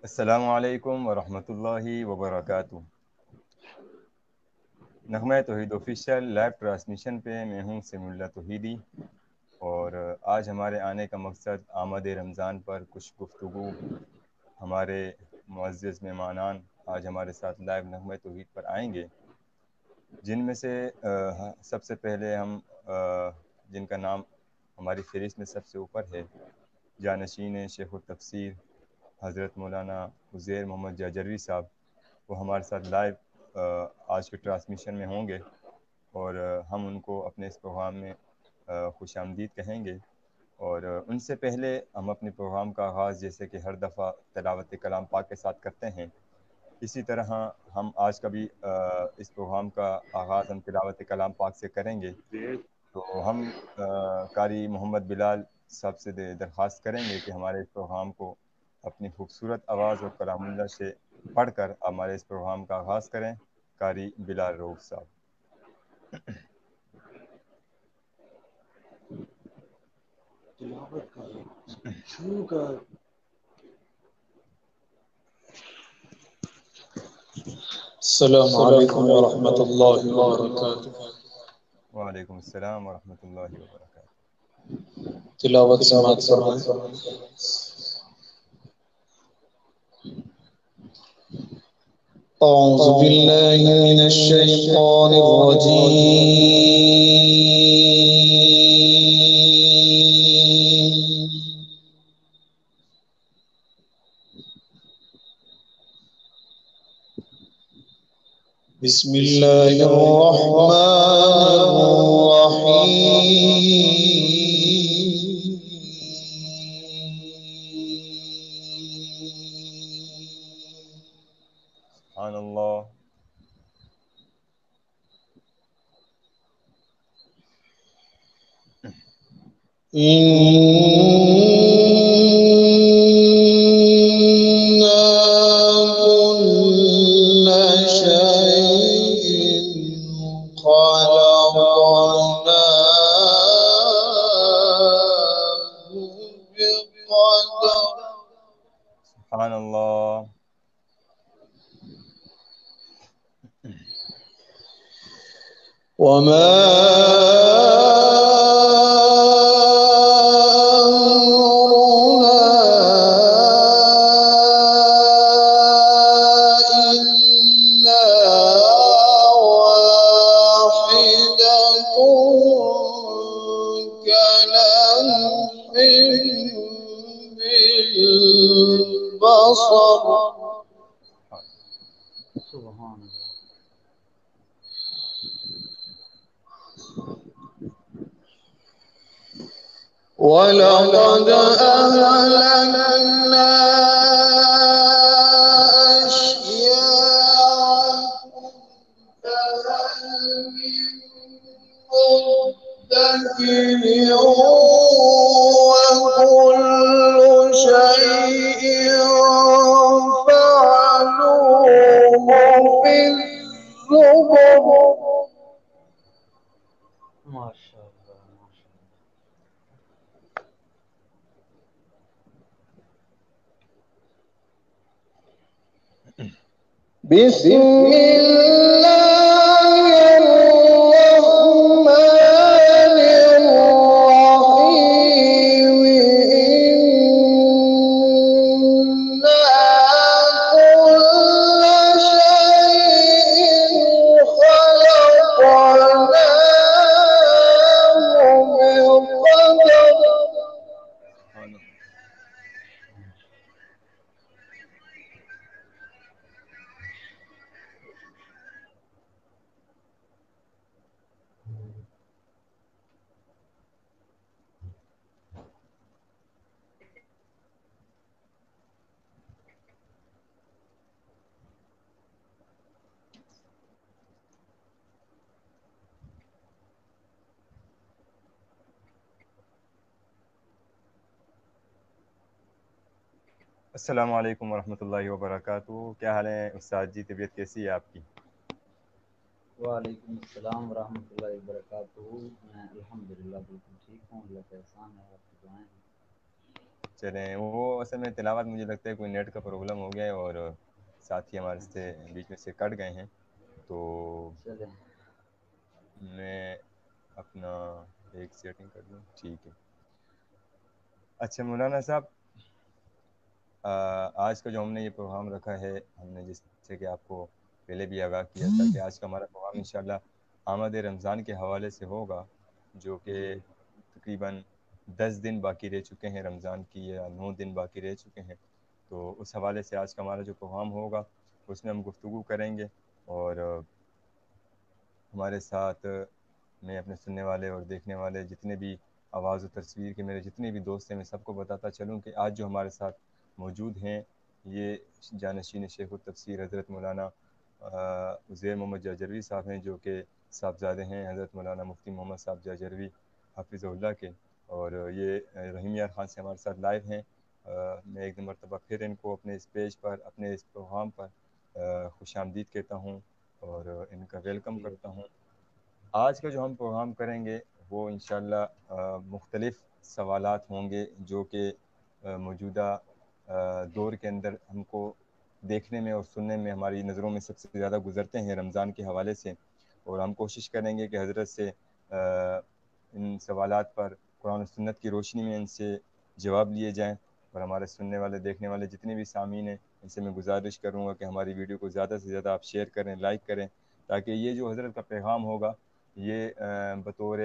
السلام علیکم ورحمۃ اللہ وبرکاتہ۔ نغمہ توحید آفیشیل لائیو ٹرانسمیشن پہ میں ہوں سمیع اللہ توحیدی، اور آج ہمارے آنے کا مقصد آمد رمضان پر کچھ گفتگو۔ ہمارے معزز مہمانان آج ہمارے ساتھ لائیو نغمہ توحید پر آئیں گے، جن میں سے سب سے پہلے ہم جن کا نام ہماری فہرست میں سب سے اوپر ہے، جانشین شیخ التفسیر حضرت مولانا عزیر محمد جاجروی صاحب، وہ ہمارے ساتھ لائیو آج کے ٹرانسمیشن میں ہوں گے، اور ہم ان کو اپنے اس پروگرام میں خوش آمدید کہیں گے۔ اور ان سے پہلے ہم اپنے پروگرام کا آغاز جیسے کہ ہر دفعہ تلاوت کلام پاک کے ساتھ کرتے ہیں، اسی طرح ہم آج کا بھی اس پروگرام کا آغاز ہم تلاوت کلام پاک سے کریں گے۔ تو ہم قاری محمد بلال صاحب سے درخواست کریں گے کہ ہمارے اس پروگرام کو اپنی خوبصورت آواز اور کلام اللہ سے پڑھ کر ہمارے اس پروگرام کا آغاز کریں۔ قاری بلال روف صاحب۔ شروع کر۔ السلام علیکم ورحمۃ اللہ وبرکاتہ۔ وعلیکم السلام ورحمۃ اللہ وبرکاتہ۔ تلاوت سماعت فرمائیں۔ أعوذ بالله من الشيطان الرجيم. بسم الله الرحمن الرحيم. سبحان اللہ۔ إنا كل شيء خلقناه بقدر. سبحان اللہ۔ وما أمرنا إلا واحدة كلمح بالبصر. سبحان اللہ۔ ولقد أهلكنا أشياعكم فهل من مدكر وكل شيء فعلوه في الزبر. ماشاء اللہ ماشاء اللہ۔ بسم الله الرحمن الرحيم. إنا كل شيء خلقناه بقدر. السلام علیکم ورحمۃ اللہ وبرکاتہ۔ کیا حال ہے استاد جی؟ طبیعت کیسی ہے آپ کی؟ وعلیکم السلام ورحمۃ اللہ وبرکاتہ۔ میں الحمدللہ بالکل ٹھیک ہوں، اللہ کا احسان ہے، آپ کی دعائیں ہیں۔ چلیں وہ اصل میں تلاوت مجھے لگتا ہے کوئی نیٹ کا پرابلم ہو گیا ہے اور ساتھی ہمارے سے اچھا بیچ میں سے کٹ گئے ہیں، تو چلیں میں اپنا ایک سیٹنگ کر لوں، ٹھیک ہے۔ اچھا مولانا صاحب، آج کا جو ہم نے یہ پروگرام رکھا ہے، ہم نے جس سے کہ آپ کو پہلے بھی آگاہ کیا تھا کہ آج کا ہمارا پروگرام انشاءاللہ آمد رمضان کے حوالے سے ہوگا، جو کہ جی تقریباً 10 دن باقی رہ چکے ہیں رمضان کی، یا 9 دن باقی رہ چکے ہیں، تو اس حوالے سے آج کا ہمارا جو پروگرام ہوگا اس میں ہم گفتگو کریں گے، اور ہمارے ساتھ میں اپنے سننے والے اور دیکھنے والے جتنے بھی آواز و تصویر کے میرے جتنے بھی دوست ہیں میں سب کو بتاتا چلوں کہ آج جو ہمارے ساتھ موجود ہیں یہ جانشین شیخ التفسیر حضرت مولانا عزیر محمد جاجروی صاحب ہیں، جو کہ صاحبزادے ہیں حضرت مولانا مفتی محمد صاحب جاجروی حفظ اللہ کے، اور یہ رحیم یار خان سے ہمارے ساتھ لائیو ہیں۔ میں ایک مرتبہ پھر ان کو اپنے اس پیج پر، اپنے اس پروگرام پر خوش آمدید کہتا ہوں اور ان کا ویلکم جی کرتا ہوں۔ آج کا جو ہم پروگرام کریں گے وہ انشاءاللہ مختلف سوالات ہوں گے جو کہ موجودہ دور کے اندر ہم کو دیکھنے میں اور سننے میں ہماری نظروں میں سب سے زیادہ گزرتے ہیں رمضان کے حوالے سے، اور ہم کوشش کریں گے کہ حضرت سے ان سوالات پر قرآن و سنت کی روشنی میں ان سے جواب لیے جائیں، اور ہمارے سننے والے دیکھنے والے جتنے بھی سامعین ہیں ان سے میں گزارش کروں گا کہ ہماری ویڈیو کو زیادہ سے زیادہ آپ شیئر کریں، لائک کریں، تاکہ یہ جو حضرت کا پیغام ہوگا یہ بطور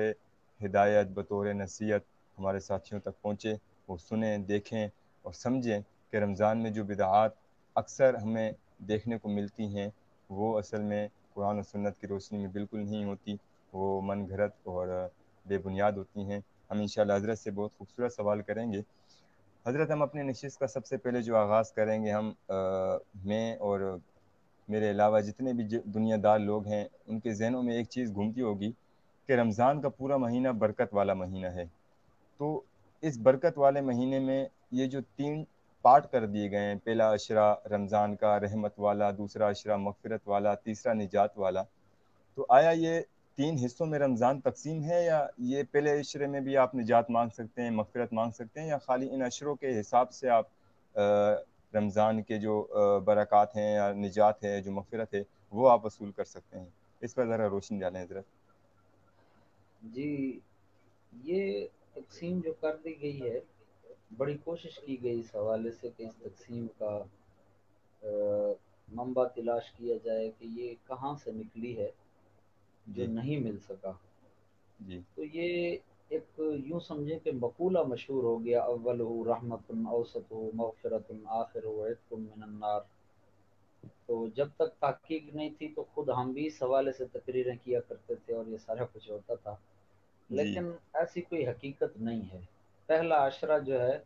ہدایت، بطور نصیحت ہمارے ساتھیوں تک پہنچے، وہ سنیں، دیکھیں اور سمجھیں کہ رمضان میں جو بدعات اکثر ہمیں دیکھنے کو ملتی ہیں وہ اصل میں قرآن و سنت کی روشنی میں بالکل نہیں ہوتی، وہ من گھڑت اور بے بنیاد ہوتی ہیں۔ ہم انشاءاللہ حضرت سے بہت خوبصورت سوال کریں گے۔ حضرت ہم اپنے نشست کا سب سے پہلے جو آغاز کریں گے، ہم میں اور میرے علاوہ جتنے بھی دنیا دار لوگ ہیں ان کے ذہنوں میں ایک چیز گھومتی ہوگی کہ رمضان کا پورا مہینہ برکت والا مہینہ ہے، تو اس برکت والے مہینے میں یہ جو 3 پارٹ کر دیے گئے ہیں، پہلا عشرہ رمضان کا رحمت والا، دوسرا عشرہ مغفرت والا، تیسرا نجات والا، تو آیا یہ 3 حصوں میں رمضان تقسیم ہے، یا یہ پہلے عشرے میں بھی آپ نجات مانگ سکتے ہیں، مغفرت مانگ سکتے ہیں، یا خالی ان عشروں کے حساب سے آپ رمضان کے جو برکات ہیں یا نجات ہے، جو مغفرت ہے، وہ آپ وصول کر سکتے ہیں؟ اس پر ذرا روشنی ڈالیں حضرت۔ جی، یہ تقسیم جو کر دی گئی ہے، بڑی کوشش کی گئی اس حوالے سے کہ اس تقسیم کا منبع تلاش کیا جائے کہ یہ کہاں سے نکلی ہے جو جی نہیں مل سکا۔ جی تو یہ ایک یوں سمجھیں کہ مقولہ مشہور ہو گیا، اول ہو رحمت، اوسط ہو مغفرت، آخر ہو عتق من النار۔ تو جب تک تحقیق نہیں تھی تو خود ہم بھی اس حوالے سے تقریریں کیا کرتے تھے اور یہ سارا کچھ ہوتا تھا، جی لیکن ایسی کوئی حقیقت نہیں ہے۔ پہلا عشرہ جو ہے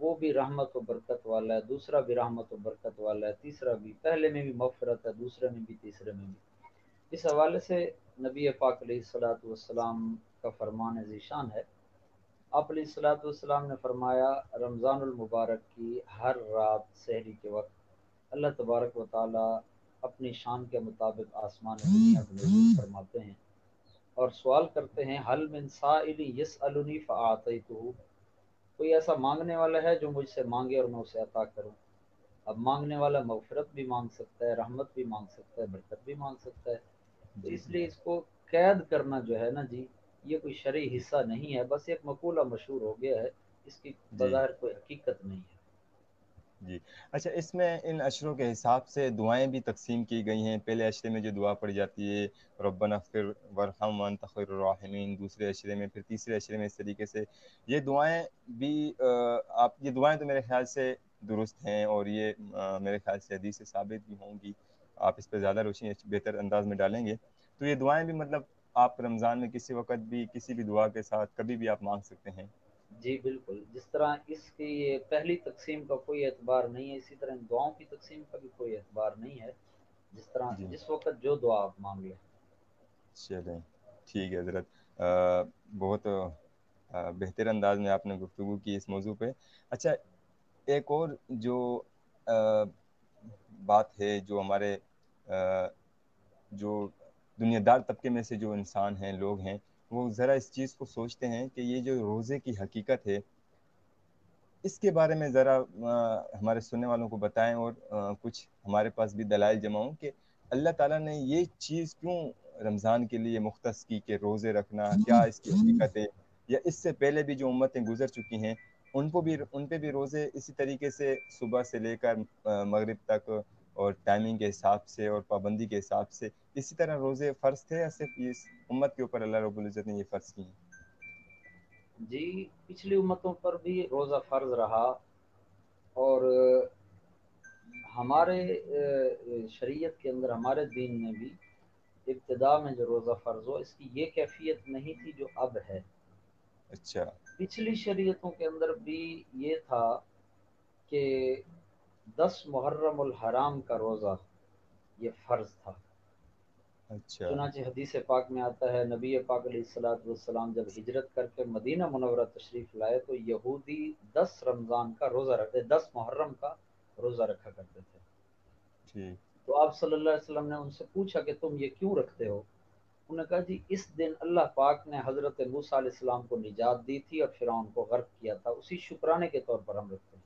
وہ بھی رحمت و برکت والا ہے، دوسرا بھی رحمت و برکت والا ہے، تیسرا بھی، پہلے میں بھی مغفرت ہے، دوسرے میں بھی، تیسرے میں بھی۔ اس حوالے سے نبی پاک علیہ الصلوۃ والسلام کا فرمان ذیشان ہے۔ آپ علیہ الصلوۃ والسلام نے فرمایا رمضان المبارک کی ہر رات سحری کے وقت اللہ تبارک و تعالی اپنی شان کے مطابق آسمان دنیا کو نزول فرماتے ہیں اور سوال کرتے ہیں حل من سائل یسألنی فاعطیتہ، کوئی ایسا مانگنے والا ہے جو مجھ سے مانگے اور میں اسے عطا کروں۔ اب مانگنے والا مغفرت بھی مانگ سکتا ہے، رحمت بھی مانگ سکتا ہے، برکت بھی مانگ سکتا ہے، تو جی اس لیے اس کو قید کرنا جو ہے نا جی، یہ کوئی شرعی حصہ نہیں ہے، بس ایک مقولہ مشہور ہو گیا ہے، اس کی جی بظاہر کوئی حقیقت نہیں ہے۔ جی اچھا، اس میں ان عشروں کے حساب سے دعائیں بھی تقسیم کی گئی ہیں۔ پہلے عشرے میں جو دعا پڑھی جاتی ہے ربنا اغفر وارحم وانت خیر الراحمین، دوسرے عشرے میں، پھر تیسرے عشرے میں، اس طریقے سے یہ دعائیں بھی آپ، یہ دعائیں تو میرے خیال سے درست ہیں، اور یہ میرے خیال سے حدیث سے ثابت بھی ہوں گی، آپ اس پہ زیادہ روشنی بہتر انداز میں ڈالیں گے، تو یہ دعائیں بھی مطلب آپ رمضان میں کسی وقت بھی کسی بھی دعا کے ساتھ کبھی بھی آپ مانگ سکتے ہیں؟ جی بالکل، جس طرح اس کی یہ پہلی تقسیم کا کوئی اعتبار نہیں ہے، اسی طرح ان دعاؤں کی تقسیم کا بھی کوئی اعتبار نہیں ہے، جس طرح جی جس وقت جو دعا آپ مانگ لیں۔ چلیں ٹھیک ہے حضرت، بہت بہتر انداز میں آپ نے گفتگو کی اس موضوع پہ۔ اچھا، ایک اور جو آ، بات ہے، جو ہمارے جو دنیا دار طبقے میں سے جو انسان ہیں، لوگ ہیں، وہ ذرا اس چیز کو سوچتے ہیں کہ یہ جو روزے کی حقیقت ہے اس کے بارے میں ذرا ہمارے سننے والوں کو بتائیں، اور کچھ ہمارے پاس بھی دلائل جمع ہوں کہ اللہ تعالیٰ نے یہ چیز کیوں رمضان کے لیے مختص کی کہ روزے رکھنا، کیا اس کی حقیقت ہے، یا اس سے پہلے بھی جو امتیں گزر چکی ہیں ان پہ بھی روزے اسی طریقے سے صبح سے لے کر مغرب تک اور ٹائمنگ کے حساب سے اور پابندی کے حساب سے اسی طرح روزے فرض تھے، یا صرف اس امت کے اوپر اللہ رب العزت نے یہ فرض کی ہیں؟ جی پچھلی امتوں پر بھی روزہ فرض رہا، اور ہمارے شریعت کے اندر، ہمارے دین میں بھی ابتدا میں جو روزہ فرض ہو، اس کی یہ کیفیت نہیں تھی جو اب ہے۔ اچھا پچھلی شریعتوں کے اندر بھی یہ تھا کہ 10 محرم الحرام کا روزہ یہ فرض تھا۔ اچھا چنانچہ حدیث پاک میں آتا ہے، نبی پاک علیہ الصلوۃ والسلام جب ہجرت کر کے مدینہ منورہ تشریف لائے تو یہودی 10 رمضان کا روزہ رکھتے، 10 محرم کا روزہ رکھا کرتے تھے۔ ٹھیک تو آپ صلی اللہ علیہ وسلم نے ان سے پوچھا کہ تم یہ کیوں رکھتے ہو؟ انہوں نے کہا جی اس دن اللہ پاک نے حضرت موسیٰ علیہ السلام کو نجات دی تھی اور فرعون کو غرق کیا تھا، اسی شکرانے کے طور پر ہم رکھتے ہیں۔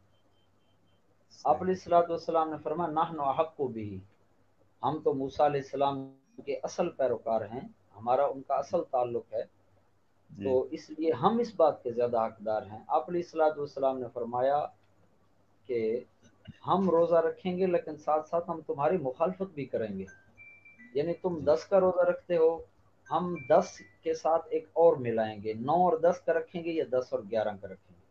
آپ صحیح علیہ الصلوۃ والسلام نے فرمایا نحن احق بھی، ہم تو موسیٰ علیہ السلام کے اصل پیروکار ہیں، ہمارا ان کا اصل تعلق ہے، تو جی اس لیے ہم اس بات کے زیادہ حقدار ہیں۔ آپ علیہ الصلوۃ والسلام نے فرمایا کہ ہم روزہ رکھیں گے لیکن ساتھ ساتھ ہم تمہاری مخالفت بھی کریں گے، یعنی تم جی 10 کا روزہ رکھتے ہو، ہم 10 کے ساتھ ایک اور ملائیں گے، 9 اور 10 کا رکھیں گے یا 10 اور 11 کا رکھیں گے۔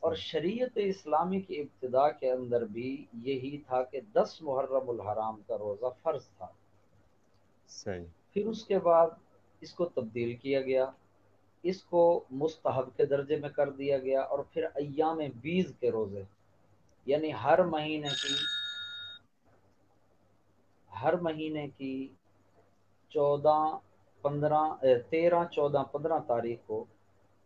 اور صحیح شریعت اسلامی کی ابتدا کے اندر بھی یہی تھا کہ 10 محرم الحرام کا روزہ فرض تھا۔ صحیح پھر اس کے بعد اس کو تبدیل کیا گیا، اس کو مستحب کے درجے میں کر دیا گیا، اور پھر ایام بیض کے روزے، یعنی ہر مہینے کی 13 14 15 تاریخ کو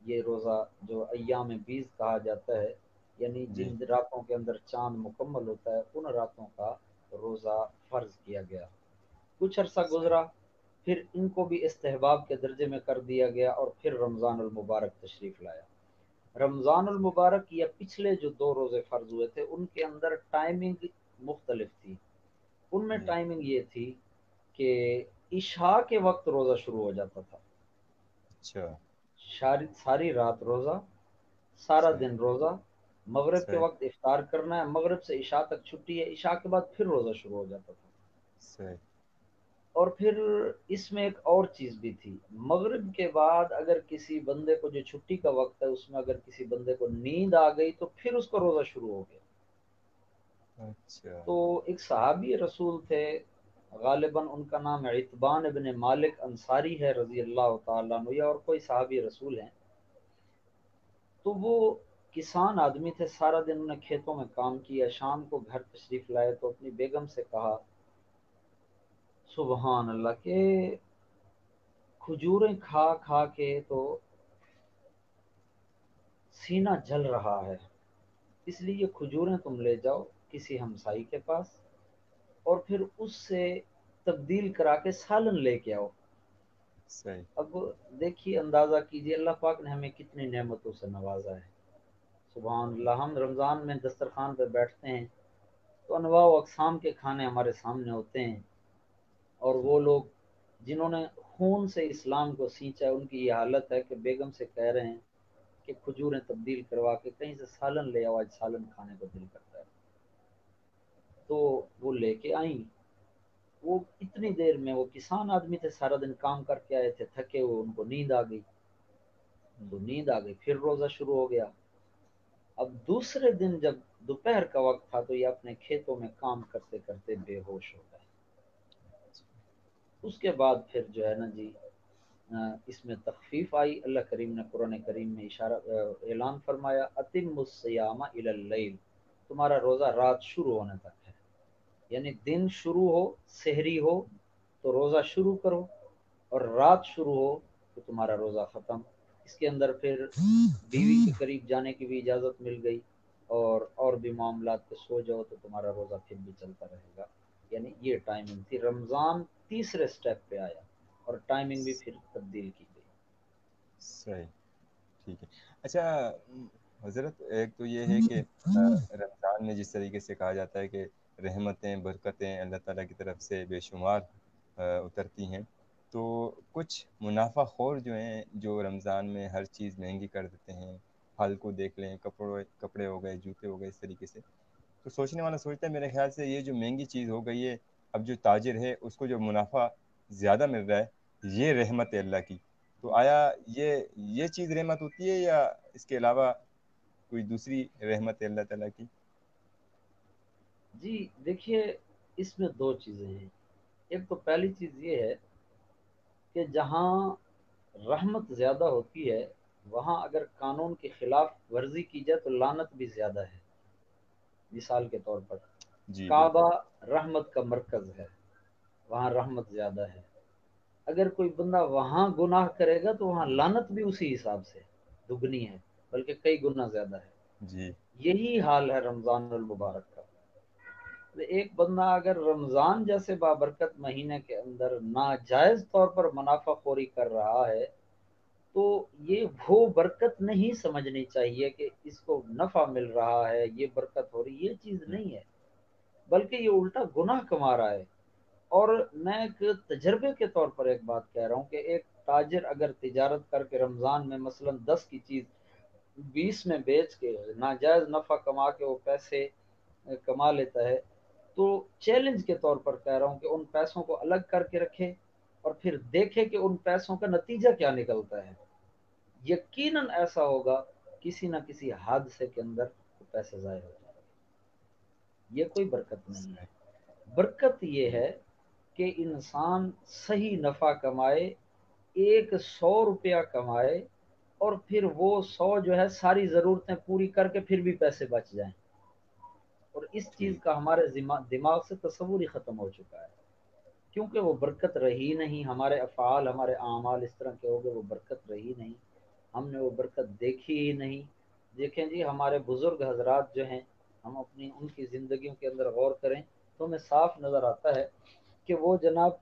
یہ روزہ جو ایام بیض کہا جاتا ہے، یعنی جی جن راتوں کے اندر چاند مکمل ہوتا ہے ان راتوں کا روزہ فرض کیا گیا۔ کچھ عرصہ صحیح گزرا، پھر ان کو بھی استحباب کے درجے میں کر دیا گیا، اور پھر رمضان المبارک تشریف لایا۔ رمضان المبارک یا پچھلے جو 2 روزے فرض ہوئے تھے ان کے اندر ٹائمنگ مختلف تھی۔ ان میں جی ٹائمنگ یہ تھی کہ عشاء کے وقت روزہ شروع ہو جاتا تھا، اچھا ساری رات روزہ، سارا صحیح دن روزہ، مغرب کے صحیح وقت افطار کرنا ہے، مغرب سے عشاء تک چھٹی ہے، عشاء کے بعد پھر روزہ شروع ہو جاتا تھا۔ صحیح اور پھر اس میں ایک اور چیز بھی تھی، مغرب کے بعد اگر کسی بندے کو، جو چھٹی کا وقت ہے اس میں اگر کسی بندے کو نیند آ گئی تو پھر اس کا روزہ شروع ہو گیا۔ اچھا تو ایک صحابی رسول تھے، غالباً ان کا نام عتبان ابن مالک انصاری ہے رضی اللہ تعالیٰ عنہ، یا اور کوئی صحابی رسول ہیں۔ تو وہ کسان آدمی تھے، سارا دن انہوں نے کھیتوں میں کام کیا، شام کو گھر تشریف لائے تو اپنی بیگم سے کہا سبحان اللہ کہ کھجوریں کھا کھا کے تو سینہ جل رہا ہے، اس لیے یہ کھجوریں تم لے جاؤ کسی ہمسائی کے پاس، اور پھر اس سے تبدیل کرا کے سالن لے کے آؤ۔ صحیح اب دیکھیے، اندازہ کیجیے اللہ پاک نے ہمیں کتنی نعمتوں سے نوازا ہے۔ سبحان اللہ، ہم رمضان میں دسترخوان پہ بیٹھتے ہیں تو انواع و اقسام کے کھانے ہمارے سامنے ہوتے ہیں، اور وہ لوگ جنہوں نے خون سے اسلام کو سینچا ان کی یہ حالت ہے کہ بیگم سے کہہ رہے ہیں کہ کھجوریں تبدیل کروا کے کہیں سے سالن لے آؤ، آج سالن کھانے کو دل کرتا ہے۔ تو وہ لے کے آئیں، وہ اتنی دیر میں، وہ کسان آدمی تھے، سارا دن کام کر کے آئے تھے تھکے ہوئے، ان کو نیند آ گئی، تو نیند آ گئی، پھر روزہ شروع ہو گیا۔ اب دوسرے دن جب دوپہر کا وقت تھا تو یہ اپنے کھیتوں میں کام کرتے کرتے بے ہوش ہو گئے۔ اس کے بعد پھر جو ہے نا جی اس میں تخفیف آئی، اللہ کریم نے قرآن کریم میں اعلان فرمایا اتم الصیام الی اللیل، تمہارا روزہ رات شروع ہونے تک ہے، یعنی دن شروع ہو، سحری ہو تو روزہ شروع کرو، اور رات شروع ہو تو تمہارا روزہ ختم۔ اس کے اندر پھر بیوی کے قریب جانے کی بھی اجازت مل گئی، اور بھی معاملات پہ سو جاؤ تو تمہارا روزہ پھر بھی چلتا رہے گا۔ یعنی یہ ٹائمنگ تھی۔ رمضان تیسرے سٹیپ پہ آیا اور ٹائمنگ بھی پھر تبدیل کی گئی۔ صحیح ٹھیک ہے۔ اچھا حضرت ایک تو یہ ہے کہ رمضان میں جس طریقے سے کہا جاتا ہے کہ رحمتیں برکتیں اللہ تعالیٰ کی طرف سے بے شمار اترتی ہیں، تو کچھ منافع خور جو ہیں جو رمضان میں ہر چیز مہنگی کر دیتے ہیں، پھل کو دیکھ لیں، کپڑے ہو گئے، جوتے ہو گئے، اس طریقے سے تو سوچنے والا سوچتا ہے میرے خیال سے یہ جو مہنگی چیز ہو گئی ہے، اب جو تاجر ہے اس کو جو منافع زیادہ مل رہا ہے، یہ رحمت ہے اللہ کی، تو آیا یہ چیز رحمت ہوتی ہے یا اس کے علاوہ کوئی دوسری رحمت ہے اللہ تعالیٰ کی؟ جی دیکھیے، اس میں دو چیزیں ہیں. ایک تو پہلی چیز یہ ہے کہ جہاں رحمت زیادہ ہوتی ہے وہاں اگر قانون کی خلاف ورزی کی جائے تو لعنت بھی زیادہ ہے. مثال کے طور پر جی بالکل. کعبہ رحمت کا مرکز ہے، وہاں رحمت زیادہ ہے. اگر کوئی بندہ وہاں گناہ کرے گا تو وہاں لعنت بھی اسی حساب سے دگنی ہے، بلکہ کئی گنا زیادہ ہے. جی یہی حال ہے رمضان المبارک کا. ایک بندہ اگر رمضان جیسے بابرکت مہینے کے اندر ناجائز طور پر منافع خوری کر رہا ہے تو یہ وہ برکت نہیں سمجھنی چاہیے کہ اس کو نفع مل رہا ہے، یہ برکت ہو رہی، یہ چیز نہیں ہے، بلکہ یہ الٹا گناہ کما رہا ہے. اور میں ایک تجربے کے طور پر ایک بات کہہ رہا ہوں کہ ایک تاجر اگر تجارت کر کے رمضان میں مثلا 10 کی چیز 20 میں بیچ کے ناجائز نفع کما کے وہ پیسے کما لیتا ہے، تو چیلنج کے طور پر کہہ رہا ہوں کہ ان پیسوں کو الگ کر کے رکھے اور پھر دیکھے کہ ان پیسوں کا نتیجہ کیا نکلتا ہے. یقیناً ایسا ہوگا کسی نہ کسی حادثے کے اندر وہ پیسے ضائع ہو جائیں گے. یہ کوئی برکت نہیں ہے. برکت یہ ہے کہ انسان صحیح نفع کمائے، 100 روپیہ کمائے اور پھر وہ 100 جو ہے ساری ضرورتیں پوری کر کے پھر بھی پیسے بچ جائیں. اور اس چیز ٹھیک. کا ہمارے دماغ سے تصور ہی ختم ہو چکا ہے، کیونکہ وہ برکت رہی نہیں. ہمارے افعال، ہمارے اعمال اس طرح کے ہو گئے، وہ برکت رہی نہیں، ہم نے وہ برکت دیکھی ہی نہیں. دیکھیں جی، ہمارے بزرگ حضرات جو ہیں، ہم اپنی ان کی زندگیوں کے اندر غور کریں تو ہمیں صاف نظر آتا ہے کہ وہ جناب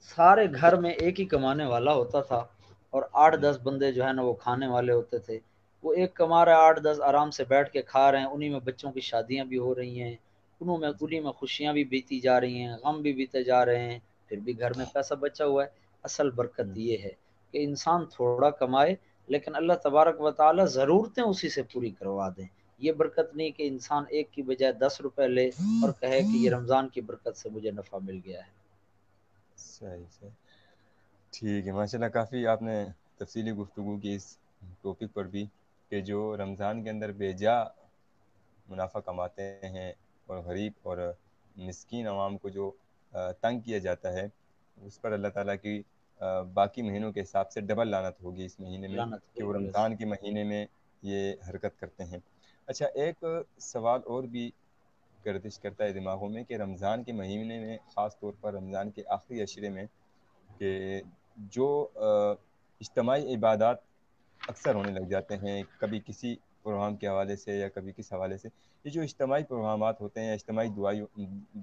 سارے گھر میں ایک ہی کمانے والا ہوتا تھا اور 8-10 بندے جو ہے نا وہ کھانے والے ہوتے تھے. وہ ایک کما رہا ہے، 8-10 آرام سے بیٹھ کے کھا رہے ہیں، انہی میں بچوں کی شادیاں بھی ہو رہی ہیں، انہی میں خوشیاں بھی بیتی جا رہی ہیں، غم بھی بیتے جا رہے ہیں، پھر بھی گھر میں پیسہ بچا ہوا ہے. اصل برکت یہ ہے کہ انسان تھوڑا کمائے لیکن اللہ تبارک و تعالی ضرورتیں اسی سے پوری کروا دیں. یہ برکت نہیں کہ انسان ایک کی بجائے 10 روپے لے اور کہے کہ یہ رمضان کی برکت سے مجھے نفع مل گیا ہے. صحیح صحیح. ٹھیک ہے، ماشاء اللہ کافی آپ نے تفصیلی گفتگو کی اس ٹاپک پر بھی کہ جو رمضان کے اندر بے جا منافع کماتے ہیں اور غریب اور مسکین عوام کو جو تنگ کیا جاتا ہے، اس پر اللہ تعالیٰ کی باقی مہینوں کے حساب سے ڈبل لعنت ہوگی اس مہینے میں لعنت کہ وہ بالکل ایسے. رمضان کے مہینے میں یہ حرکت کرتے ہیں. اچھا، ایک سوال اور بھی گردش کرتا ہے دماغوں میں کہ رمضان کے مہینے میں، خاص طور پر رمضان کے آخری عشرے میں، کہ جو اجتماعی عبادات اکثر ہونے لگ جاتے ہیں، کبھی کسی پروگرام کے حوالے سے یا کبھی کس حوالے سے، یہ جو اجتماعی پروگرامات ہوتے ہیں یا اجتماعی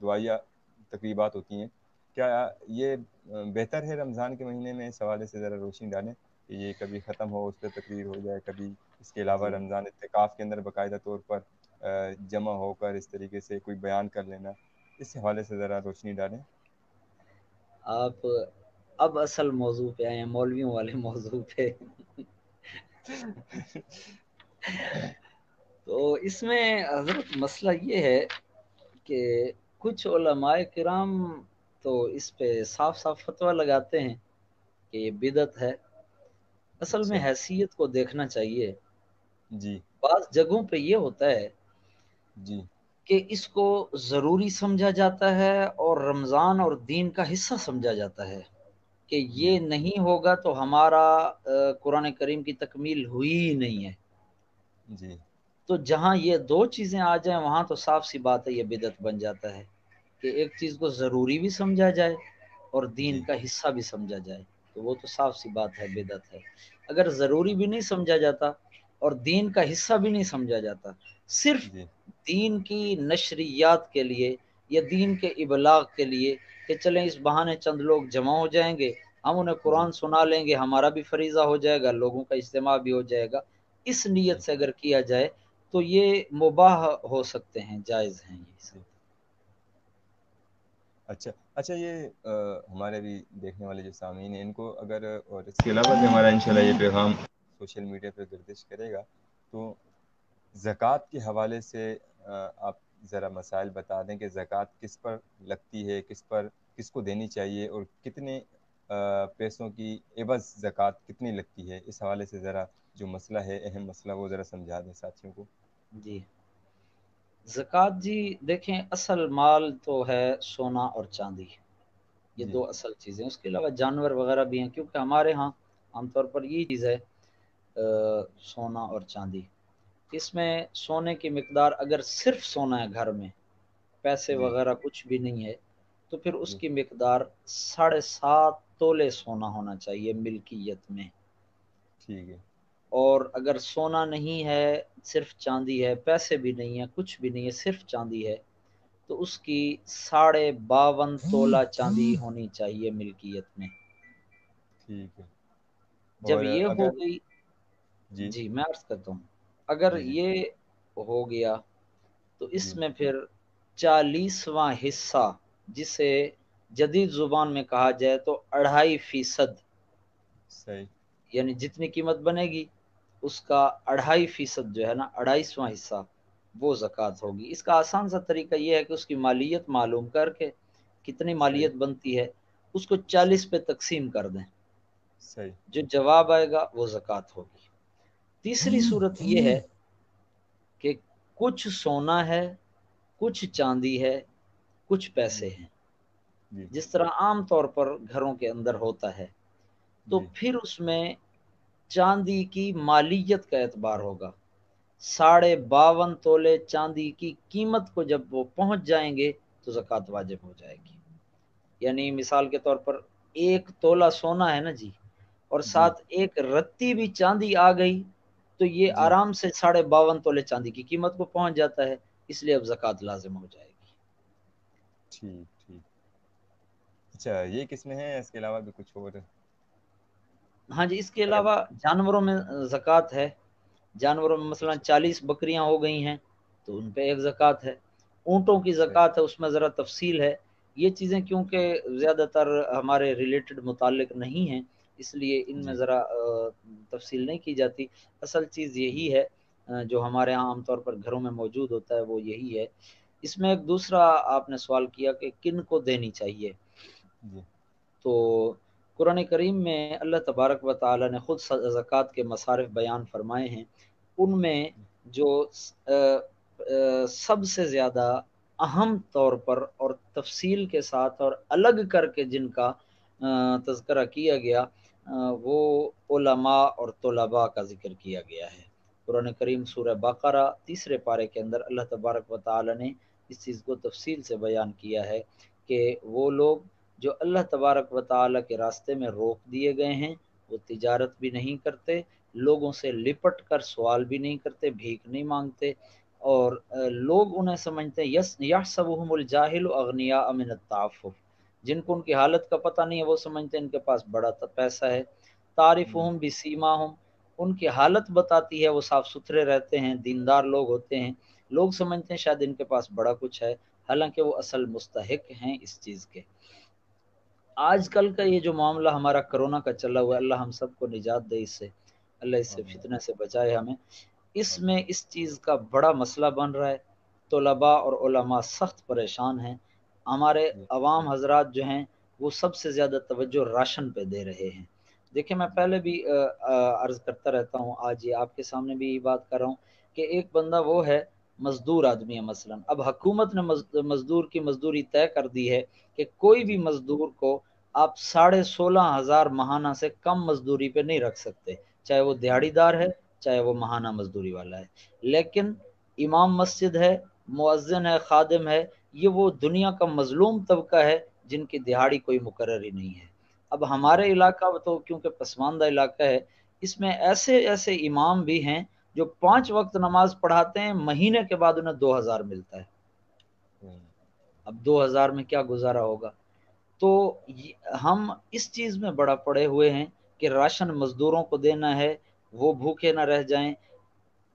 دعائیہ تقریبات ہوتی ہیں، کیا یہ بہتر ہے رمضان کے مہینے میں؟ اس حوالے سے ذرا روشنی ڈالیں کہ یہ کبھی ختم ہو، اس پہ تقریر ہو جائے، کبھی اس کے علاوہ جی رمضان اعتکاف کے اندر باقاعدہ طور پر جمع ہو کر اس طریقے سے کوئی بیان کر لینا، اس حوالے سے ذرا روشنی ڈالیں. آپ اب اصل موضوع پہ آئے ہیں، مولویوں والے موضوع پہ. تو اس میں حضرت مسئلہ یہ ہے کہ کچھ علماء کرام تو اس پہ صاف صاف فتویٰ لگاتے ہیں کہ یہ بدعت ہے. اصل میں اچھا. حیثیت کو دیکھنا چاہیے. جی بعض جگہوں پہ یہ ہوتا ہے جی کہ اس کو ضروری سمجھا جاتا ہے اور رمضان اور دین کا حصہ سمجھا جاتا ہے کہ جی یہ نہیں ہوگا تو ہمارا قرآن کریم کی تکمیل ہوئی ہی نہیں ہے. جی تو جہاں یہ دو چیزیں آ جائیں وہاں تو صاف سی بات ہے، یہ بدعت بن جاتا ہے کہ ایک چیز کو ضروری بھی سمجھا جائے اور دین جی کا حصہ بھی سمجھا جائے، تو وہ تو صاف سی بات ہے، بدعت ہے. اگر ضروری بھی نہیں سمجھا جاتا اور دین کا حصہ بھی نہیں سمجھا جاتا، صرف جی دین کی نشریات کے لیے یا دین کے ابلاغ کے لیے کہ چلیں اس بہانے چند لوگ جمع ہو جائیں گے، ہم انہیں جی قرآن سنا لیں گے، ہمارا بھی فریضہ ہو جائے گا، لوگوں کا اجتماع بھی ہو جائے گا، اس نیت سے اگر کیا جائے تو یہ مباح ہو سکتے ہیں، جائز ہیں یہ سب۔ اچھا اچھا، یہ ہمارے بھی دیکھنے والے جو سامعین ہیں ان کو اگر، اور اس کے علاوہ بھی ہمارا انشاءاللہ یہ پیغام سوشل میڈیا پہ گردش کرے گا، تو زکوٰۃ کے حوالے سے آپ ذرا مسائل بتا دیں کہ زکوٰۃ کس پر لگتی ہے، کس کو دینی چاہیے، اور کتنے پیسوں کی عوض زکوٰۃ کتنی لگتی ہے، اس حوالے سے ذرا جو مسئلہ ہے، اہم مسئلہ، وہ ذرا سمجھا دیں ساتھیوں کو۔ جی، زکوٰۃ جی دیکھیں، اصل مال تو ہے سونا اور چاندی، یہ جی دو اصل چیزیں، اس کے علاوہ جانور وغیرہ بھی ہیں، کیونکہ ہمارے ہاں عام طور پر یہ چیز ہے سونا اور چاندی۔ اس میں سونے کی مقدار اگر صرف سونا ہے گھر میں، پیسے جی وغیرہ کچھ بھی نہیں ہے، تو پھر اس جی کی مقدار 7.5 تولے سونا ہونا چاہیے ملکیت میں۔ ٹھیک ہے۔ اور اگر سونا نہیں ہے، صرف چاندی ہے، پیسے بھی نہیں ہے، کچھ بھی نہیں ہے، صرف چاندی ہے، تو اس کی 52.5 تولہ چاندی ہونی چاہیے ملکیت میں۔ ٹھیک ہے۔ جب اور یہ ہو اگر، گئی، جی جی میں عرض کرتا ہوں، اگر جی جی یہ ہو گیا تو اس جی میں پھر 40واں حصہ، جسے جدید زبان میں کہا جائے تو 2.5%، صحیح، یعنی جتنی قیمت بنے گی اس کا 2.5% جو ہے نا، 28واں حصہ، وہ زکوٰۃ صحیح ہوگی۔ اس کا آسان سا طریقہ یہ ہے کہ اس کی مالیت معلوم کر کے، کتنی صحیح مالیت بنتی ہے، اس کو صحیح 40 پہ تقسیم کر دیں، صحیح جو جواب آئے گا وہ زکوٰۃ ہوگی۔ تیسری صورت یہ ہے کہ کچھ سونا ہے، کچھ چاندی ہے، کچھ جی پیسے ہیں، جی جس طرح عام طور پر گھروں کے اندر ہوتا ہے، تو جی پھر اس میں چاندی کی مالیت کا اعتبار ہوگا۔ 52.5 تولے چاندی کی قیمت کو جب وہ پہنچ جائیں گے تو زکوٰۃ واجب ہو جائے گی۔ یعنی مثال کے طور پر 1 تولہ سونا ہے نا جی، اور جی ساتھ ایک رتی بھی چاندی آ گئی تو یہ جی آرام سے 52.5 تولے چاندی کی قیمت کو پہنچ جاتا ہے، اس لیے اب زکوٰۃ لازم ہو جائے گی۔ ٹھیک ٹھیک۔ اچھا، یہ قسمیں ہیں، اس کے علاوہ بھی کچھ اور؟ ہاں جی، اس کے اگر، علاوہ جانوروں میں زکوٰۃ ہے۔ جانوروں میں مثلا اچھا 40 بکریاں ہو گئی ہیں تو ان پہ ایک زکوٰۃ ہے۔ اونٹوں کی صحیح، زکوٰۃ ہے، اس میں ذرا تفصیل ہے۔ یہ چیزیں کیونکہ زیادہ تر ہمارے ریلیٹڈ متعلق نہیں ہیں، اس لیے ان میں جی ذرا تفصیل نہیں کی جاتی۔ اصل چیز جی یہی ہے جو ہمارے ہاں عام طور پر گھروں میں موجود ہوتا ہے، وہ یہی ہے۔ اس میں ایک دوسرا آپ نے سوال کیا کہ کن کو دینی چاہیے، جی تو قرآن کریم میں اللہ تبارک و تعالی نے خود زکوٰۃ کے مصارف بیان فرمائے ہیں۔ ان میں جو سب سے زیادہ اہم طور پر اور تفصیل کے ساتھ اور الگ کر کے جن کا تذکرہ کیا گیا، وہ علماء اور طلباء کا ذکر کیا گیا ہے۔ قرآن کریم سورہ بقرہ 3 پارے کے اندر اللہ تبارک و تعالی نے اس چیز کو تفصیل سے بیان کیا ہے کہ وہ لوگ جو اللہ تبارک و تعالی کے راستے میں روک دیے گئے ہیں، وہ تجارت بھی نہیں کرتے، لوگوں سے لپٹ کر سوال بھی نہیں کرتے، بھیک نہیں مانگتے، اور لوگ انہیں سمجھتے ہیں یحسبهم الجاہل اغنیاء من التعفف، جن کو ان کی حالت کا پتہ نہیں ہے وہ سمجھتے ہیں ان کے پاس بڑا پیسہ ہے۔ تعرفهم بسیماہم، ان کی حالت بتاتی ہے، وہ صاف ستھرے رہتے ہیں، دیندار لوگ ہوتے ہیں، لوگ سمجھتے ہیں شاید ان کے پاس بڑا کچھ ہے، حالانکہ وہ اصل مستحق ہیں اس چیز کے۔ آج کل کا یہ جو معاملہ ہمارا کرونا کا چلا ہوا ہے، اللہ ہم سب کو نجات دے اس سے، اللہ اس سے آمین فتنہ سے بچائے ہمیں۔ اس آمین میں اس چیز کا بڑا مسئلہ بن رہا ہے، طلباء اور علماء سخت پریشان ہیں۔ ہمارے جی عوام حضرات جو ہیں وہ سب سے زیادہ توجہ راشن پہ دے رہے ہیں۔ دیکھیں میں جی پہلے بھی عرض کرتا رہتا ہوں، آج یہ آپ کے سامنے بھی یہ بات کر رہا ہوں کہ ایک بندہ وہ ہے مزدور آدمی ہے مثلا، اب حکومت نے مزدور کی مزدوری طے کر دی ہے کہ کوئی بھی جی مزدور کو آپ 16,500 ماہانہ سے کم مزدوری پہ نہیں رکھ سکتے، چاہے وہ جی دیہڑی دار ہے چاہے وہ ماہانہ مزدوری والا ہے۔ لیکن امام مسجد ہے، مؤذن ہے، خادم ہے، یہ وہ دنیا کا مظلوم طبقہ ہے جن کی دیہڑی کوئی مقرر ہی نہیں ہے۔ اب جی ہمارے علاقہ تو کیونکہ پسماندہ علاقہ ہے، اس میں ایسے ایسے امام بھی ہیں جو 5 وقت نماز پڑھاتے ہیں، مہینے کے بعد انہیں 2,000 ملتا ہے۔ اب 2,000 میں کیا گزارا ہوگا؟ تو ہم اس چیز میں بڑا پڑے ہوئے ہیں کہ راشن مزدوروں کو دینا ہے، وہ بھوکے نہ رہ جائیں،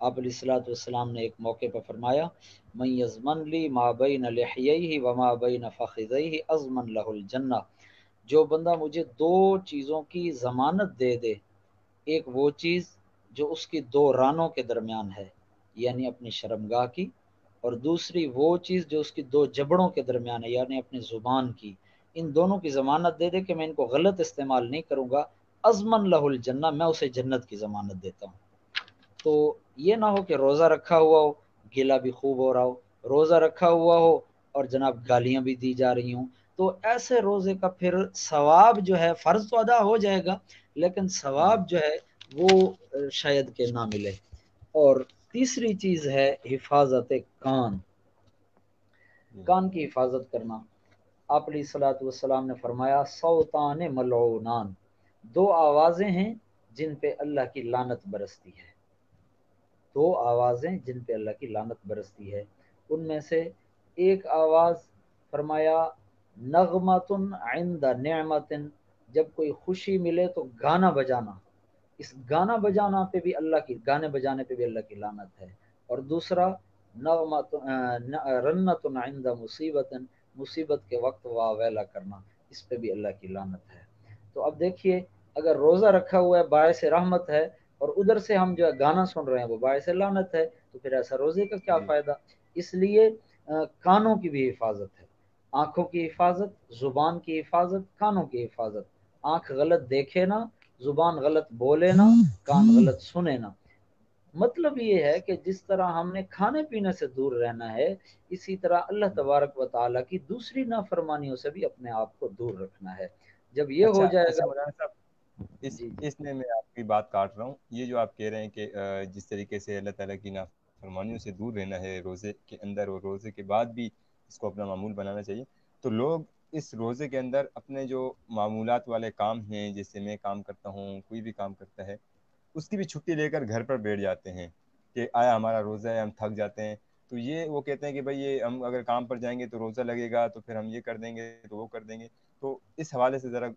آپ علیہ الصلوۃ والسلام نے ایک موقع پر فرمایا من یضمن لی ما بین لحییہ و ما بین فخذیہ اضمن لہ الجنہ، جو بندہ مجھے دو چیزوں کی ضمانت دے دے، ایک وہ چیز جو اس کی دو رانوں کے درمیان ہے یعنی اپنی شرمگاہ کی، اور دوسری وہ چیز جو اس کی دو جبڑوں کے درمیان ہے یعنی اپنی زبان کی، ان دونوں کی ضمانت دے دے کہ میں ان کو غلط استعمال نہیں کروں گا، اضمن لہ الجنہ، میں اسے جنت کی ضمانت دیتا ہوں۔ تو یہ نہ ہو کہ روزہ رکھا ہوا ہو، گلا بھی خوب ہو رہا ہو، روزہ رکھا ہوا ہو اور جناب گالیاں بھی دی جا رہی ہوں، تو ایسے روزے کا پھر ثواب جو ہے، فرض تو ادا ہو جائے گا لیکن ثواب جی جو ہے وہ شاید کہ نہ ملے۔ اور تیسری چیز ہے حفاظت کان، جی کان کی حفاظت کرنا۔ آپ علیہ الصلوۃ والسلام نے فرمایا صوتان ملعونان، دو آوازیں ہیں جن پہ اللہ کی لعنت برستی ہے، دو آوازیں جن پہ اللہ کی لعنت برستی ہے، ان میں سے ایک آواز فرمایا نغمۃ عند نعمت، جب کوئی خوشی ملے تو گانا بجانا، اس گانا بجانا پہ بھی اللہ کی، گانے بجانے پہ بھی اللہ کی لعنت ہے۔ اور دوسرا نغمۃ رنت عند مصیبت، مصیبت کے وقت واویلا کرنا، اس پہ بھی اللہ کی لعنت ہے۔ تو اب دیکھیے اگر روزہ رکھا ہوا ہے باعث رحمت ہے اور ادھر سے ہم جو ہے گانا سن رہے ہیں وہ باعث لعنت ہے، تو پھر ایسا روزے کا کیا جی فائدہ؟ اس لیے کانوں کی بھی حفاظت ہے، آنکھوں کی حفاظت، زبان کی حفاظت، کانوں کی حفاظت، آنکھ غلط دیکھے نا، زبان غلط بولے نا، کان غلط سنے نا۔ مطلب یہ ہے کہ جس طرح ہم نے کھانے پینے سے دور رہنا ہے، اسی طرح اللہ جی۔ تبارک و تعالیٰ کی دوسری نافرمانیوں سے بھی اپنے آپ کو دور رکھنا ہے۔ جب یہ ہو اچھا جائے اچھا گا، مولانا صاحب، جی جی اس میں آپ کی بات کاٹ رہا ہوں، یہ جو آپ کہہ رہے ہیں کہ جس طریقے سے اللہ تعالیٰ کی نافرمانیوں سے دور رہنا ہے روزے کے اندر اور روزے کے بعد بھی اس کو اپنا معمول بنانا چاہیے، تو لوگ اس روزے کے اندر اپنے جو معمولات والے کام ہیں، جیسے میں کام کرتا ہوں، کوئی بھی کام کرتا ہے، اس کی بھی چھٹی لے کر گھر پر بیٹھ جاتے ہیں کہ آیا ہمارا روزہ ہے، ہم تھک جاتے ہیں، تو یہ وہ کہتے ہیں کہ بھائی یہ ہم اگر کام پر جائیں گے تو روزہ لگے گا، تو پھر ہم یہ کر دیں گے تو وہ کر دیں گے، تو اس حوالے سے ذرا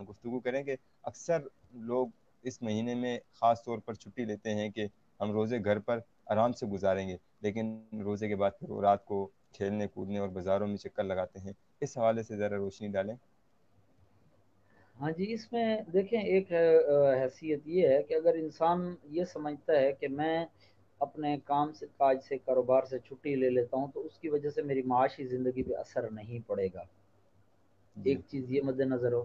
گفتگو کریں کہ اکثر لوگ اس مہینے میں خاص طور پر چھٹی لیتے ہیں کہ ہم روزے گھر پر آرام سے گزاریں گے، لیکن روزے کے بعد پھر وہ رات کو کھیلنے کودنے اور بازاروں میں چکر لگاتے ہیں، اس حوالے سے ذرا روشنی ڈالیں۔ ہاں جی، اس میں دیکھیں ایک حیثیت یہ ہے کہ اگر انسان یہ سمجھتا ہے کہ میں اپنے کام سے، کاج سے، کاروبار سے چھٹی لے لیتا ہوں تو اس کی وجہ سے میری معاشی زندگی پہ اثر نہیں پڑے گا، ایک جی چیز یہ مد نظر ہو۔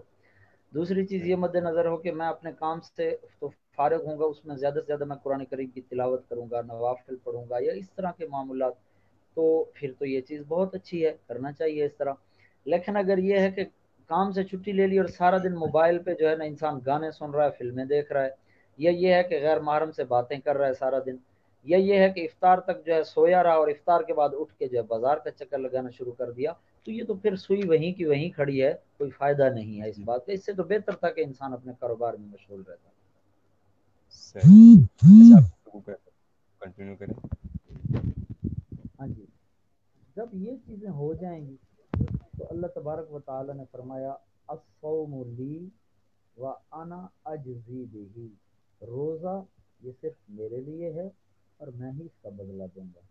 دوسری چیز یہ صحیح۔ مد نظر ہو کہ میں اپنے کام سے تو فارغ ہوں گا، اس میں زیادہ سے زیادہ میں قرآن کریم کی تلاوت کروں گا، نوافل پڑھوں گا یا اس طرح کے معاملات، تو پھر تو یہ چیز بہت اچھی ہے، کرنا چاہیے اس طرح۔ لیکن اگر یہ ہے کہ کام سے چھٹی لے لی اور سارا دن موبائل پہ جو ہے نا انسان گانے سن رہا ہے، فلمیں دیکھ رہا ہے، یا یہ ہے کہ غیر محرم سے باتیں کر رہا ہے سارا دن، یا یہ ہے کہ افطار تک جو ہے سویا رہا اور افطار کے بعد اٹھ کے جو ہے بازار کا چکر لگانا شروع کر دیا، تو یہ تو پھر سوئی وہیں کی وہیں کھڑی ہے، کوئی فائدہ نہیں ہے اس جی بات کا۔ اس سے تو بہتر تھا کہ انسان اپنے کاروبار میں مشغول رہتا۔ صحیح۔ اچھا آپ گفتگو کنٹینیو کریں۔ ہاں جی، جب یہ چیزیں ہو جائیں گی تو اللہ تبارک و تعالی نے فرمایا الصوم لی وانا اجزی بہ، روزہ یہ صرف میرے لیے ہے اور میں ہی اس کا بدلہ دوں گا۔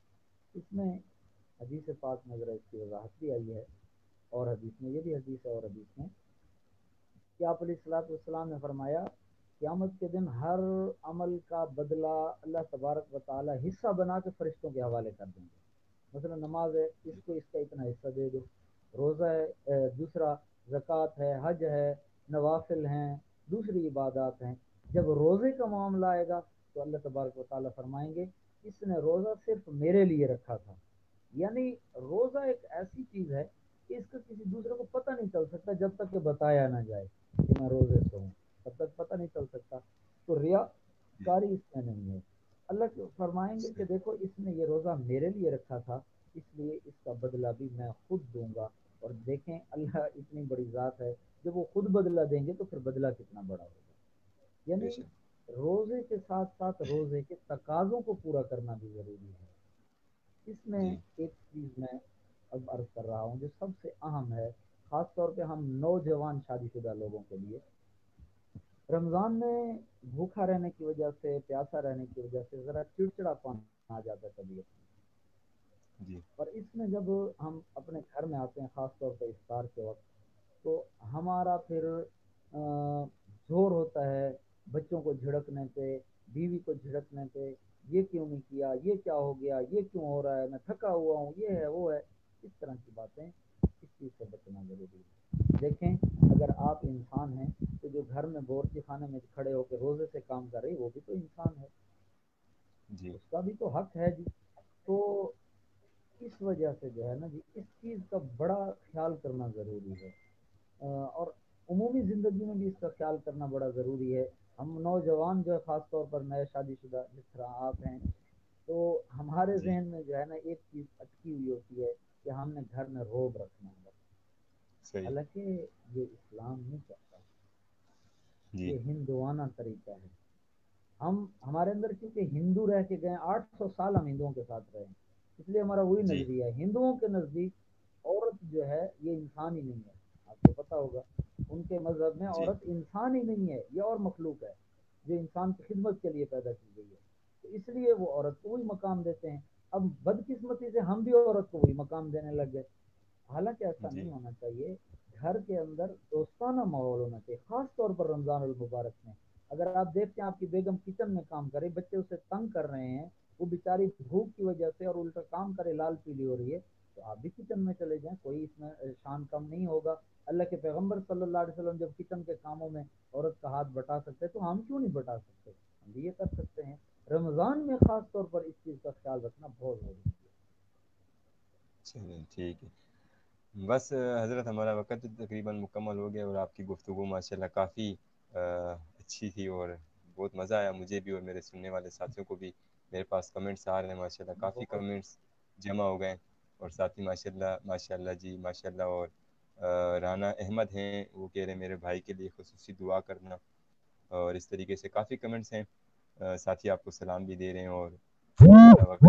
اس میں حدیث پاک میں ذرا اس کی وضاحت بھی آئی ہے، اور حدیث میں یہ بھی حدیث ہے، اور حدیث میں کہ آپ علیہ الصلوۃ والسلام نے فرمایا قیامت کے دن ہر عمل کا بدلہ اللہ تبارک و تعالی حصہ بنا کے فرشتوں کے حوالے کر دیں گے۔ مثلا نماز ہے، اس کو اس کا اتنا حصہ دے دو، روزہ ہے، دوسرا زکوٰۃ ہے، حج ہے، نوافل ہیں، دوسری عبادات ہیں۔ جب روزے کا معاملہ آئے گا تو اللہ تبارک و تعالیٰ فرمائیں گے اس نے روزہ صرف میرے لیے رکھا تھا، یعنی روزہ ایک ایسی چیز ہے کہ اس کا کسی دوسرے کو پتہ نہیں چل سکتا جب تک کہ بتایا نہ جائے کہ میں روزے سے ہوں، تب تک پتہ نہیں چل سکتا، تو ریا جی کاری اس میں نہیں ہے۔ اللہ فرمائیں گے کہ صحیح۔ دیکھو اس نے یہ روزہ میرے لیے رکھا تھا، اس لیے اس کا بدلہ بھی میں خود دوں گا۔ اور دیکھیں اللہ اتنی بڑی ذات ہے، جب وہ خود بدلہ دیں گے تو پھر بدلہ کتنا بڑا ہوگا۔ بے یعنی شک۔ روزے کے ساتھ ساتھ روزے کے تقاضوں کو پورا کرنا بھی ضروری ہے۔ اس میں جی ایک چیز میں اب عرض کر رہا ہوں جو سب سے اہم ہے، خاص طور پہ ہم نوجوان شادی شدہ لوگوں کے لیے۔ رمضان میں بھوکا رہنے کی وجہ سے، پیاسا رہنے کی وجہ سے ذرا چڑچڑاپن آ جاتا ہے طبیعت میں، جی اور اس میں جب ہم اپنے گھر میں آتے ہیں خاص طور پہ افطار کے وقت، تو ہمارا پھر زور ہوتا ہے بچوں کو جھڑکنے پہ، بیوی کو جھڑکنے پہ، یہ کیوں نہیں کیا، یہ کیا ہو گیا، یہ کیوں ہو رہا ہے، میں تھکا ہوا ہوں، یہ ہے وہ ہے، اس طرح کی باتیں، اس چیز سے بچنا ضروری ہے۔ دیکھیں اگر آپ انسان ہیں تو جو گھر میں باورچی خانے میں کھڑے ہو کے روزے سے کام کر رہی وہ بھی تو انسان ہے، جی اس کا بھی تو حق ہے جی۔ تو اس وجہ سے جو ہے نا جی اس چیز کا بڑا خیال کرنا ضروری ہے، اور عمومی زندگی میں بھی اس کا خیال کرنا بڑا ضروری ہے۔ ہم نوجوان جو ہے خاص طور پر نئے شادی شدہ جس طرح آپ ہیں، تو ہمارے جی ذہن میں جو ہے نا ایک چیز اٹکی ہوئی ہوتی ہے کہ ہم نے گھر میں روب رکھنا ہے، صحیح حالانکہ یہ اسلام نہیں چاہتا، جی یہ ہندوانہ طریقہ ہے۔ ہمارے اندر کیونکہ ہندو رہ کے گئے 800 سال ہم ہندوؤں کے ساتھ رہے ہیں، اس لیے ہمارا وہی جی نظریہ ہے۔ ہندوؤں کے نزدیک عورت جو ہے یہ انسان ہی نہیں ہے، آپ کو پتا ہوگا ان کے مذہب میں جی عورت انسان ہی نہیں ہے، یہ اور مخلوق ہے جو انسان کی خدمت کے لیے پیدا کی گئی ہے، تو اس لیے وہ عورت کو وہی مقام دیتے ہیں۔ اب بدقسمتی سے ہم بھی عورت کو وہی مقام دینے لگ گئے، حالانکہ ایسا جی نہیں ہونا چاہیے۔ گھر کے اندر دوستانہ ماحول ہونا چاہیے، خاص طور پر رمضان المبارک میں۔ اگر آپ دیکھتے ہیں آپ کی بیگم کچن میں کام کرے، بچے اسے تنگ کر رہے ہیں، وہ بیچاری بھوک کی وجہ سے اور الٹا کام کرے، لال پیلی ہو رہی ہے، تو آپ بھی کچن میں چلے جائیں، کوئی اس میں شان کم نہیں ہوگا۔ اللہ کے پیغمبر صلی اللہ علیہ وسلم جب کچن کے کاموں میں عورت کا ہاتھ بٹا سکتے تو ہم کیوں نہیں بٹا سکتے، ہم بھی یہ کر سکتے ہیں۔ رمضان میں خاص طور پر اس چیز کا خیال رکھنا بہت ضروری ہے۔ چلیے ٹھیک ہے، بس حضرت ہمارا وقت تقریباً مکمل ہو گیا، اور آپ کی گفتگو ماشاءاللہ کافی اچھی تھی، اور بہت مزہ آیا مجھے بھی اور میرے سننے والے ساتھیوں کو بھی۔ میرے پاس کمنٹس آ رہے ہیں ماشاءاللہ، کافی بہت کمنٹس جمع ہو گئے، اور ساتھی ماشاءاللہ ماشاءاللہ جی ماشاءاللہ، اور رانا احمد ہیں وہ کہہ رہے ہیں میرے بھائی کے لیے خصوصی دعا کرنا، اور اس طریقے سے کافی کمنٹس ہیں۔ ساتھی آپ کو سلام بھی دے رہے ہیں، اور ہمارا وقت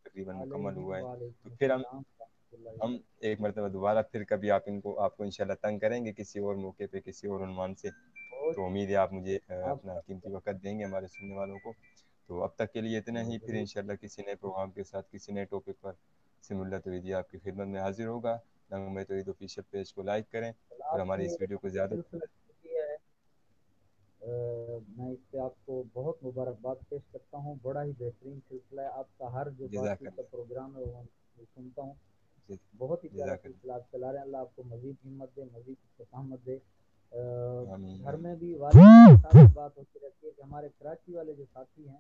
تقریباً مکمل ہوا ہے، تو وعلیکم پھر السلام ورحمۃ اللہ ہم وبرکاتہ۔ ایک مرتبہ دوبارہ پھر کبھی آپ کو انشاءاللہ تنگ کریں گے کسی اور موقع پہ کسی اور عنوان سے، بہت تو امید ہے آپ مجھے آپ اپنا قیمتی وقت دیں گے ہمارے سننے والوں کو۔ تو اب تک کے لیے اتنا ہی، پھر ضرور انشاءاللہ کسی نئے پروگرام کے ساتھ کسی نئے ٹاپک پر سمولہ توحیدی آپ کی خدمت میں حاضر ہوگا۔ نغمہ توحید آفیشیل پیج کو لائک کریں، اور آپ ہماری نے اس ویڈیو کو زیادہ سلسلہ کیا ہے، میں اس پہ آپ کو بہت مبارکباد پیش کرتا ہوں، بڑا ہی بہترین سلسلہ ہے آپ کا، ہر جو بات جزاک چیت کا اللہ پروگرام ہے وہ میں سنتا ہوں، جز- بہت ہی پیارا جزاک سلسلہ آپ چلا رہے ہیں، اللہ آپ کو مزید ہمت دے، مزید استقامت دے۔ اللہ، آمین گھر میں آمین۔ بھی والد کے ساتھ بات ہوتی رہتی ہے کہ ہمارے کراچی والے جو ساتھی ہیں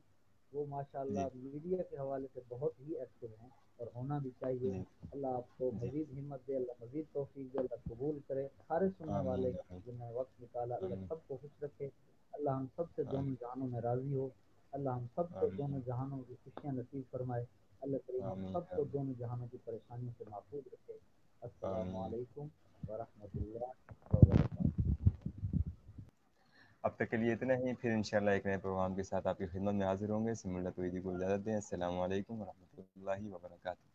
وہ ماشاءاللہ جی میڈیا کے حوالے سے بہت ہی ایکٹیو ہیں، اور ہونا بھی چاہیے۔ جی اللہ آپ کو جی مزید ہمت دے، اللہ مزید توفیق دے، اللہ قبول کرے سارے سننے والے آمین آمین جنہوں نے وقت نکالا، اللہ آمین سب کو خوش رکھے، اللہ ہم سب سے دونوں آمین جہانوں میں راضی ہو، اللہ ہم سب کو دونوں آمین جہانوں کی خوشیاں نصیب فرمائے، اللہ کریم ہم آمین سب کو دونوں جہانوں کی پریشانیوں سے محفوظ رکھے۔ السلام آمین۔ علیکم ورحمۃ اللہ وبرکاتہ۔ اب تک کے لیے اتنا ہی، پھر انشاءاللہ ایک نئے پروگرام کے ساتھ آپ کی خدمت میں حاضر ہوں گے۔ سمولہ توحیدی کو اجازت دیں، السلام علیکم ورحمۃ اللہ وبرکاتہ۔